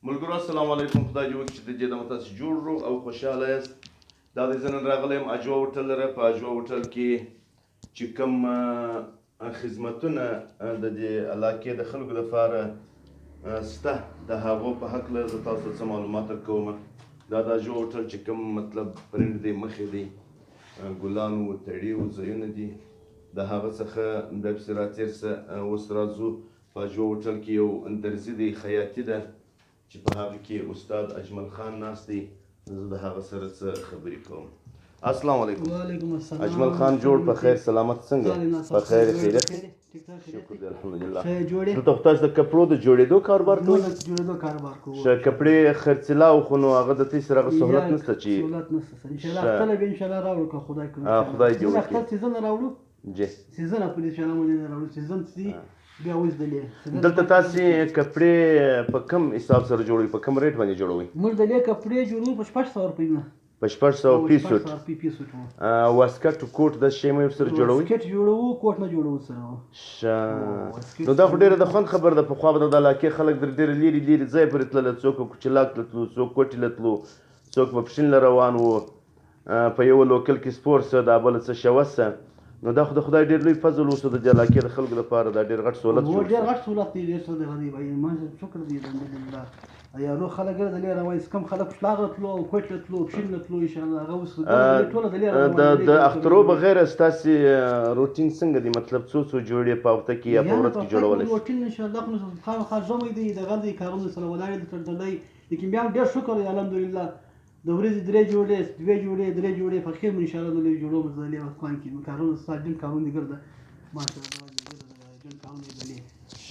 ملګرو السلام علیکم. خدای دې وکړي چې د دې دمه تاسو جوړ ورو او خوشحاله یاست. دا د زه نن راغلی یم اجوا هوټل لره. په اجوا هوټل کې چې کوم خدمتونه د دې علاقې د خلکو لپاره شته د هغو په هکله زه تاسو ته څه معلومات درکوم. دا د اجوا هوټل چې کوم مطلب پرنټ دی مخې دی ګلانو تړیو ځایونه دي د هغه څخه بیا پسې راتېر شه. اوس راځو په اجوا هوټل کې یو درزي دی خیاطي ده چې په هغه کې استاد اجمل خان ناست دی. زه د هغه سره څه خبرې کوم. السلام علیکم. وعلیکم السلام. اجمل خان جوړ په خیر سلامت څنګه؟ په خیر خیریت. شکر دی الحمدلله. دلته خو تاسو د کپړو د جوړېدو کاروبار کوئ؟ جوړېدو کاروبار کوو. ښه کپړې خرڅلاو خو نو هغه د تاسې سره هغه سهولت نشته چې سهولت نشته. انشاءالله خپله به انشاءالله راوړو که خدای کوي. خدای دې وکړي. خپل سیزن راوړو. جی سیزن په دې انشاءالله باندې راوړو. سیزن چې بیا اوس دلې دلته تاسې کپړې په کوم حساب سره جوړوئ؟ په کوم ریټ باندې جوړوئ؟ موږ دلې کپړې جوړوو په 600 روپۍ نه. په 600 پیسوټ واسکټ کوټ د شی مې ورسره جوړوئ؟ واسکټ جوړوو کوټ نه جوړوو سره. نو دا خو ډېره د خوند خبره ده. پخوا به د علاقې خلک در ډېر لرې لرې ځای پورې تلله. څوک په کوچلاک ته تلو، څوک کوټې له تلو، څوک په پښین له روان وو. په یوه لوکل کې سپور څه دا بله څه شوه څه. نو دا خو د خدای ډېر لوی فضل اوس د دې علاقې د خلکو لپاره دا ډېر غټ سهولت جوړ ډېر غټ سهولت دی. ډېر څه دی غني بھائی ما شکر دی الحمدلله. یا نو خلک دلې روان کم خلک شلاغ تلو او کوټ له تلو پښین له تلو ان شاء الله هغه اوس ټول دلې روان. د اخترو بغیر ستاسې روټین څنګه دی؟ مطلب څو جوړې په هفته کې یا په ورځ کې جوړولی شئ؟ روټین ان شاء الله خو خامخا ژمی دی د غل دی کارونو سره ولاړ دی ټنډلی. لیکن بیا هم ډېر شکر دی الحمدلله. د ورځې 3 جوړې 2 جوړې 3 جوړې په خیر ان شاء الله دلې جوړو مزلې وکړم کې کارونه ساجن کارونه ګرځه ماشاءالله جن کارونه دلې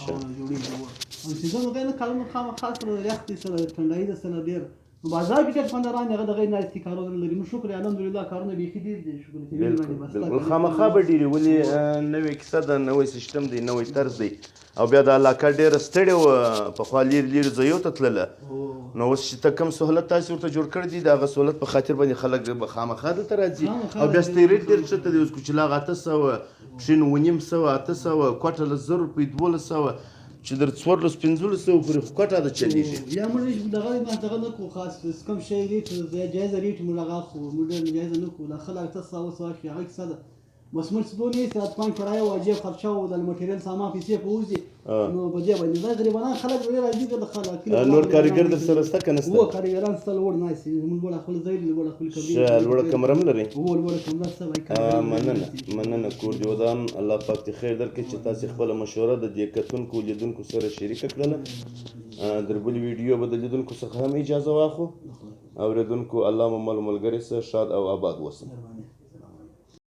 او جوړې جوړ او سیزن غیر کارونه خامخا سره ریاست سره ټنډای د سره ډېر بازار کې څنګه پندران هغه دغه نه استي کارونه لري. نو شکر الحمدلله کارونه به ډېر دي. شکر بالکل خامخا به ډېرې ولې نوې کیسه ده، نوی سیستم دی، نوی طرز دی. او بیا د علاقه ډېره ستړې وه پخوا لرې ځایو ته تلله. نو اوس چې ته کوم سهولت تاسې ورته جوړ کړی دی د هغه سهولت په خاطر باندې خلک خامخا دلته راځي. او بیا ستې ریټ ډېر ښکته دی. اوس کوچلاغ 800 پښین 950 800 کوټه له 1000 روپۍ 1200 چې در 1400 پورې خو کوټه ده چلیږي. یا موږ دغه نه کوو خاص کم شی ریټ جایزه ریټ موږ هغه خو موږ جایزه نه کوو. د خلک 800 شي هغه کیسه ده. بس موږ څه دونې ساعت 5 کرايه واجب خرچه او د مټیریال سامان پیسې پوزي نو په دې باندې دا غریبانه خلک ډېر راځي د خلک نور کاریګر در سره شته که نشته؟ وو کاریګران سره ور نه سي موږ ولا خپل ځای له ولا خپل کبي لوړه کمره هم لري. وو لوړه کمره سره مننه کور دې ودان. الله پاک دې خیر درکړي چې تاسې خپله مشوره د دې کتونکو لیدونکو سره شریکه کړله. در بل ویډیو به د لیدونکو څخه هم اجازه واخلو. اورېدونکو الله مو مل ملګري سه شاد او آباد اوسه.